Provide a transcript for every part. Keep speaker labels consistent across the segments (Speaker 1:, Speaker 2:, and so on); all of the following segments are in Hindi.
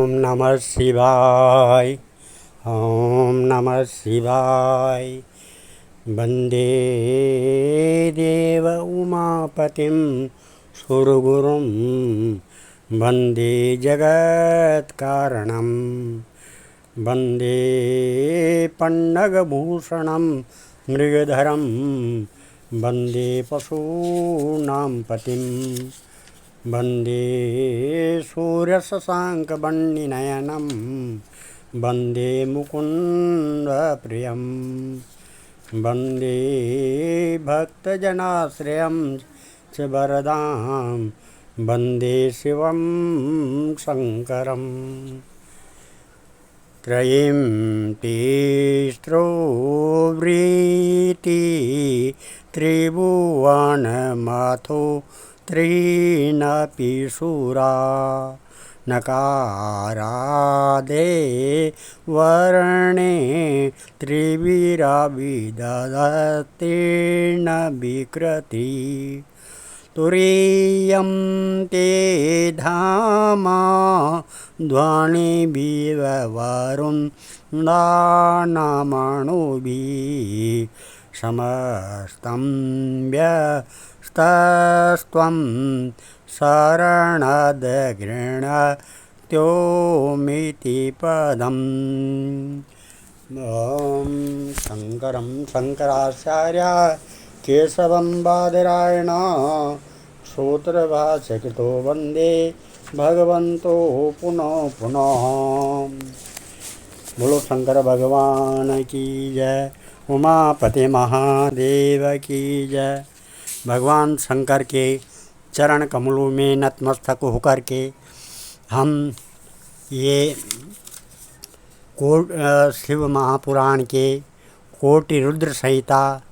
Speaker 1: ओम नमः शिवाय। ओम नमः शिवाय। वंदे देव उमापतिं सुरगुरुं वंदे जगत्कारणं वंदे पन्नगभूषणं मृगधरं वंदे पशूनां पतिं वंदे सूर्यशशाङ्कवर्णनयनं वंदे मुकुन्दप्रियं वंदे भक्तजनाश्रयं च वरदां वंदे शिवं शङ्करम्। त्रयीं तिस्रोवृत्ति त्रिभुवनमाथो त्रीनपि सुरा नकारादे वर्णे त्रिविराविदधतेन विकृति तुरीयं ते धामा ध्वनिभिर्वरुन्दानामणुभिः समस्तं व्यस्तस्त्वं शरणदगृह्णत्योमिति पदम्। ॐ शङ्करं शङ्कराचार्य केशवं बादरायण सूत्रभाष्यकृतो वन्दे भगवन्तो पुनः पुनः। बोलो शंकर भगवान की जय, उमापति महादेव की जय। भगवान शंकर के चरण कमलों में नतमस्तक होकर के हम ये शिव महापुराण के कोटि रुद्र संहिता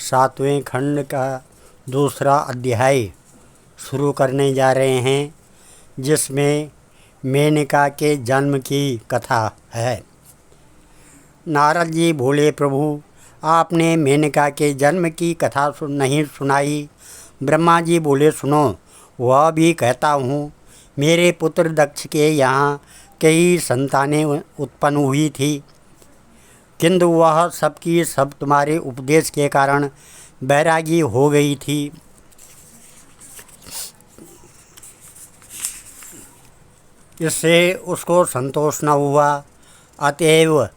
Speaker 1: 7वें खंड का दूसरा अध्याय शुरू करने जा रहे हैं, जिसमें मेनका के जन्म की कथा है। नारद जी बोले, प्रभु आपने मेनका के जन्म की कथा नहीं सुनाई। ब्रह्मा जी बोले, सुनो, वह भी कहता हूँ। मेरे पुत्र दक्ष के यहाँ कई संतानें उत्पन्न हुई थी, किंतु वह सबकी सब तुम्हारे उपदेश के कारण बैरागी हो गई थी। इससे उसको संतोष न हुआ, अतएव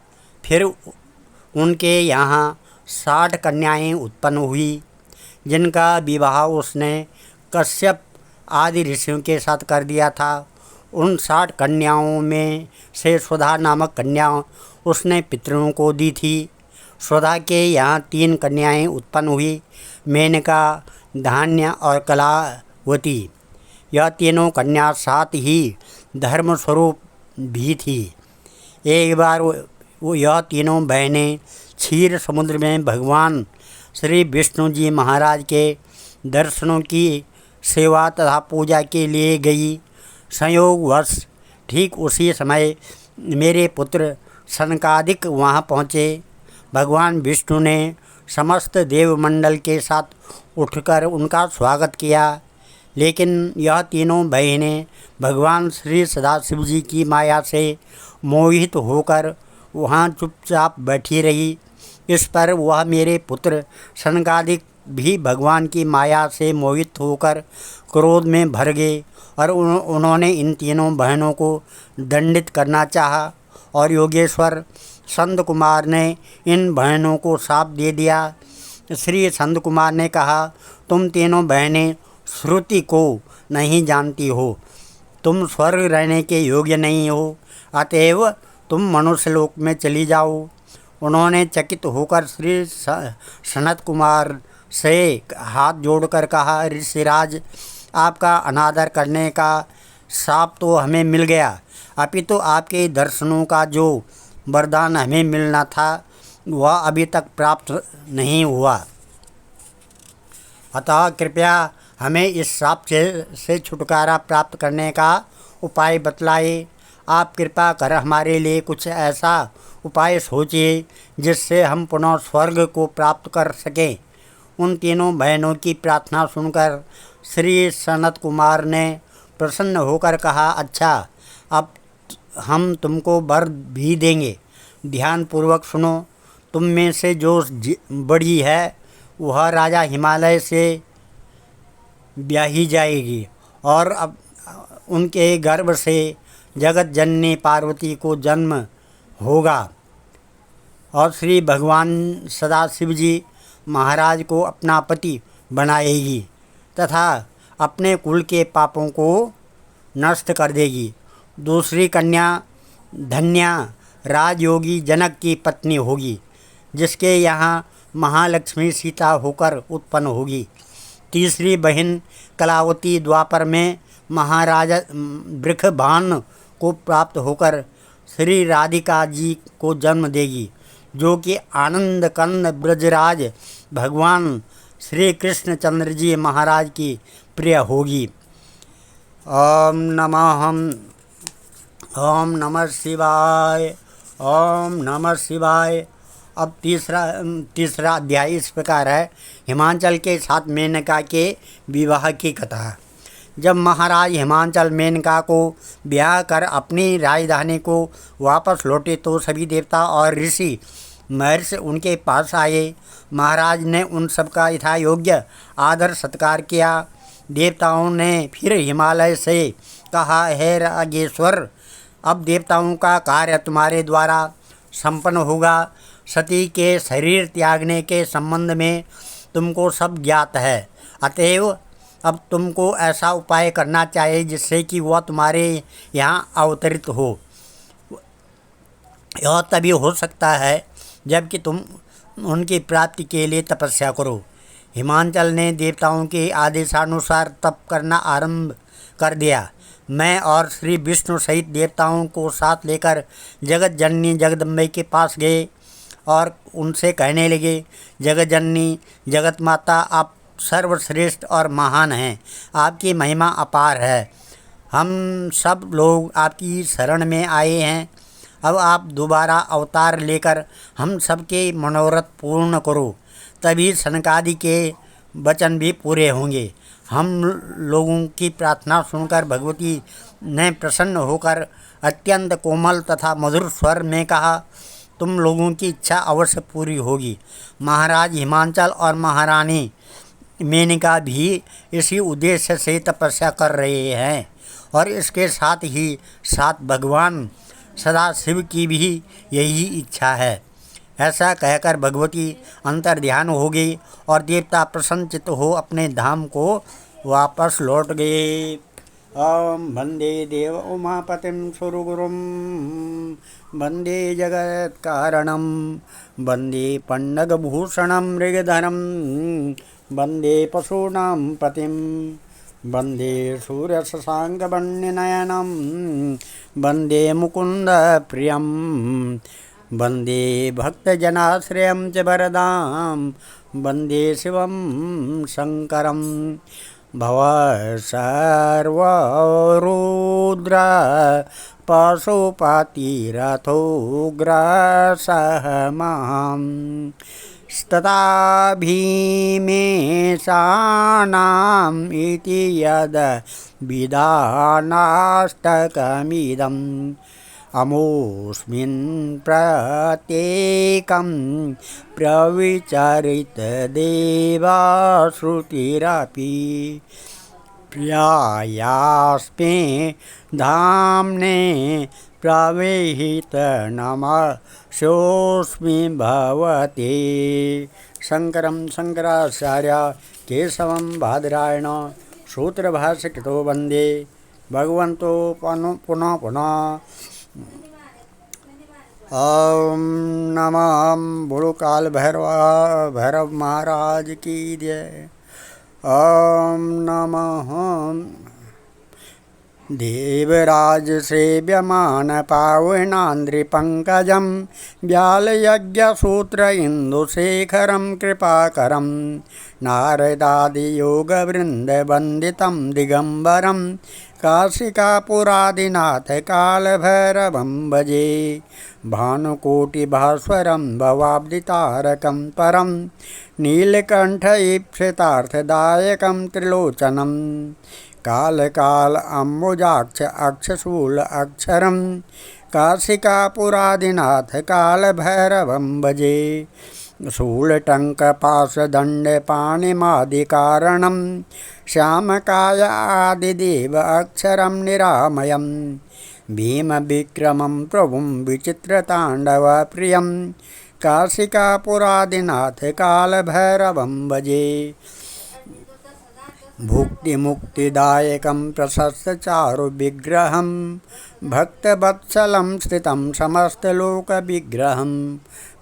Speaker 1: फिर उनके यहाँ 60 कन्याएं उत्पन्न हुई, जिनका विवाह उसने कश्यप आदि ऋषियों के साथ कर दिया था। उन 60 कन्याओं में से सुधा नामक कन्या उसने पितरों को दी थी। सुधा के यहाँ 3 कन्याएं उत्पन्न हुई, मेनका, धान्य और कलावती। यह तीनों कन्या साथ ही धर्मस्वरूप भी थी। एक बार वो यह तीनों बहनें क्षीर समुद्र में भगवान श्री विष्णु जी महाराज के दर्शनों की सेवा तथा पूजा के लिए गई। संयोगवश ठीक उसी समय मेरे पुत्र सनकादिक वहाँ पहुँचे। भगवान विष्णु ने समस्त देवमंडल के साथ उठकर उनका स्वागत किया, लेकिन यह तीनों बहनें भगवान श्री सदाशिव जी की माया से मोहित होकर वहाँ चुपचाप बैठी रही। इस पर वह मेरे पुत्र सनकादिक भी भगवान की माया से मोहित होकर क्रोध में भर गए और उन्होंने इन तीनों बहनों को दंडित करना चाहा, और योगेश्वर संत कुमार ने इन बहनों को शाप दे दिया। श्री संत कुमार ने कहा, तुम तीनों बहनें श्रुति को नहीं जानती हो, तुम स्वर्ग रहने के योग्य नहीं हो, अतएव तुम मनुष्य लोक में चली जाओ। उन्होंने चकित होकर श्री सनत कुमार से हाथ जोड़कर कहा, ऋषिराज, आपका अनादर करने का शाप तो हमें मिल गया, अपितु आपके दर्शनों का जो वरदान हमें मिलना था वह अभी तक प्राप्त नहीं हुआ। अतः कृपया हमें इस शाप से छुटकारा प्राप्त करने का उपाय बतलाए। आप कृपा कर हमारे लिए कुछ ऐसा उपाय सोचिए जिससे हम पुनः स्वर्ग को प्राप्त कर सकें। उन तीनों बहनों की प्रार्थना सुनकर श्री सनत कुमार ने प्रसन्न होकर कहा, अच्छा, अब हम तुमको वर भी देंगे। ध्यानपूर्वक सुनो। तुम में से जो बड़ी है वह राजा हिमालय से ब्याही जाएगी और अब उनके गर्भ से जगत जननी पार्वती को जन्म होगा और श्री भगवान सदाशिव जी महाराज को अपना पति बनाएगी तथा अपने कुल के पापों को नष्ट कर देगी। दूसरी कन्या धन्या राजयोगी जनक की पत्नी होगी, जिसके यहाँ महालक्ष्मी सीता होकर उत्पन्न होगी। तीसरी बहन कलावती द्वापर में महाराजा वृषभानु को प्राप्त होकर श्री राधिका जी को जन्म देगी, जो कि आनंद कंद ब्रजराज भगवान श्री कृष्णचंद्र जी महाराज की प्रिय होगी। ओम नमः शिवाय। ओम नमः शिवाय। अब तीसरा अध्याय इस प्रकार है। हिमांचल के साथ मेनका के विवाह की कथा। जब महाराज हिमांचल मेनका को ब्याह कर अपनी राजधानी को वापस लौटे तो सभी देवता और ऋषि महर्षि उनके पास आए। महाराज ने उन सबका यथा योग्य आदर सत्कार किया। देवताओं ने फिर हिमालय से कहा, हे राजेश्वर, अब देवताओं का कार्य तुम्हारे द्वारा संपन्न होगा। सती के शरीर त्यागने के संबंध में तुमको सब ज्ञात है, अतएव अब तुमको ऐसा उपाय करना चाहिए जिससे कि वह तुम्हारे यहाँ अवतरित हो। यह तभी हो सकता है जबकि तुम उनकी प्राप्ति के लिए तपस्या करो। हिमांचल ने देवताओं के आदेशानुसार तप करना आरंभ कर दिया। मैं और श्री विष्णु सहित देवताओं को साथ लेकर जगत जननी जगदम्बे के पास गए और उनसे कहने लगे, जगत जननी जगत माता, आप सर्वश्रेष्ठ और महान हैं। आपकी महिमा अपार है। हम सब लोग आपकी शरण में आए हैं। अब आप दोबारा अवतार लेकर हम सबके मनोरथ पूर्ण करो, तभी सनकादि के वचन भी पूरे होंगे। हम लोगों की प्रार्थना सुनकर भगवती ने प्रसन्न होकर अत्यंत कोमल तथा मधुर स्वर में कहा, तुम लोगों की इच्छा अवश्य पूरी होगी। महाराज हिमांचल और महारानी मेनका भी इसी उद्देश्य से तपस्या कर रहे हैं और इसके साथ ही साथ भगवान सदाशिव की भी यही इच्छा है। ऐसा कहकर भगवती अंतर्ध्यान हो गई और देवता प्रसन्नचित्त हो अपने धाम को वापस लौट गए। ओम वंदे देव उमापतिं सुरगुरुं वंदे जगत कारणं वंदे पन्नगभूषणं मृगधरं वंदे पशूनां पतिं वंदे सूर्यशशाङ्कवर्णनयनं वंदे मुकुंद प्रियं वंदे भक्तजनाश्रयं च वरदां वंदे शिवं शंकरं। भव सर्वरुद्र पशुपतिरथोग्रसः मां तथा भीमेशानाम् इति यद् विधानाष्टकमिदम् अमोऽस्मिन् प्रत्येकं प्रविचरितदेवाश्रुतिरपि प्रियायास्मे धाम्ने प्रविहितनमस्योऽस्मि भवते। शंकरं शंकराचार्य केशवं बादरायण सूत्रभाष्यकृतो वन्दे भगवन्तो पुनः पुनः। ओम नमः बुड़काल भैरव महाराज की जय। ओम नमः देवराज सेव्यमान पावनान्द्रिपङ्कजं व्यालयज्ञसूत्र इन्दुशेखरं कृपाकरं नारदादियोगवृन्दवन्दितं दिगम्बरं काशिकापुरादिनाथ कालभैरवं भजे। भानुकोटिभास्वरं भवाब्दितारकं परं नीलकण्ठ ईप्सितार्थदायकं त्रिलोचनं काल काल अम्बुजाक्ष अक्षशूल अक्षरम काशिकापुरादिनाथ काल भैरवं भजे शूलटङ्कपाशदण्डपाणिमादिकारणं श्यामकाय आदिदेव अक्षरं निरामयं भीमविक्रमं प्रभुं विचित्रताण्डवप्रियं काशिकापुरादिनाथ कालभैरवं भजे भुक्तिमुक्तिदायकं प्रशस्तचारुविग्रहं भक्तवत्सलं स्थितं समस्तलोकविग्रहं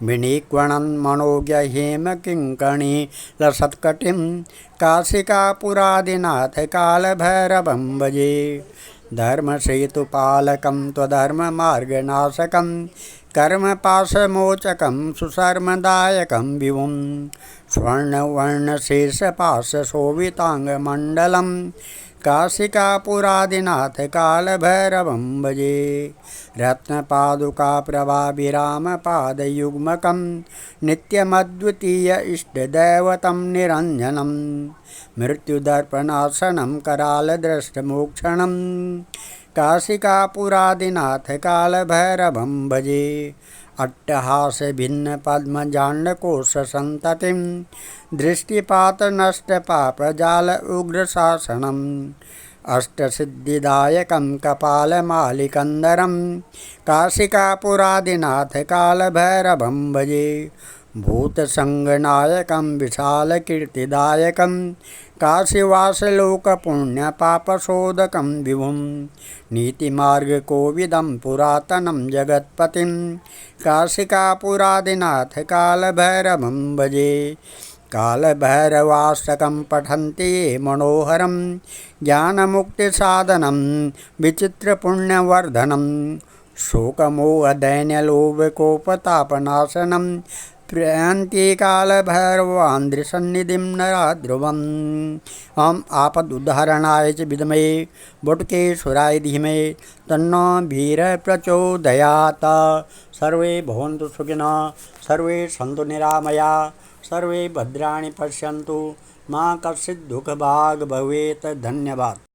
Speaker 1: विनिक्वणन् मनोज्ञहेमकिङ्कणीलसत्कटिं काशिकापुरादिनाथ कालभैरवं भजे धर्मसेतुपालकं त्वधर्ममार्गनाशकं कर्मपाशमोचकं सुशर्मदायकं विभुं स्वर्णवर्णशेषपाशशोभिताङ्गमण्डलं काशिकापुरादिनाथ कालभैरवं भजे रत्नपादुकाप्रभाभिरामपादयुग्मकं नित्यमद्वितीय इष्टदैवतं निरञ्जनं मृत्युदर्पणासनं करालदृष्टमोक्षणं काशिकापुरादिनाथ कालभैरवं भजे अट्टहासभिन्नपद्मजाण्डकोशसन्ततिं दृष्टिपातनष्टपापजाल उग्रशासनम् अष्टसिद्धिदायकं कपालमालिकन्दरं काशिकापुरादिनाथ कालभैरवं भजे भूतसङ्गनायकं विशालकीर्तिदायकं काशीवासलोकपुण्यपापशोधकं विभुं नीतिमार्गकोविदं पुरातनं जगत्पतिं काशिकापुरादिनाथ कालभैरवं भजे कालभैरवाष्टकं पठन्ति ये मनोहरं ज्ञानमुक्तिसाधनं विचित्रपुण्यवर्धनं शोकमोहदैन्यलोभकोपतापनाशनं प्रयन्ति कालभैरवान्द्रिसन्निधिं नराध्रुवम् हम आपदुद्धारणाय च विद्महे वटुकेश्वराय धीमहि तन्नो वीरः प्रचोदयात्। सर्वे भवन्तु सुखिनः, सर्वे सन्तु निरामयाः, सर्वे भद्राणि पश्यन्तु, मा कश्चित् दुःखभाग् भवेत्। धन्यवाद।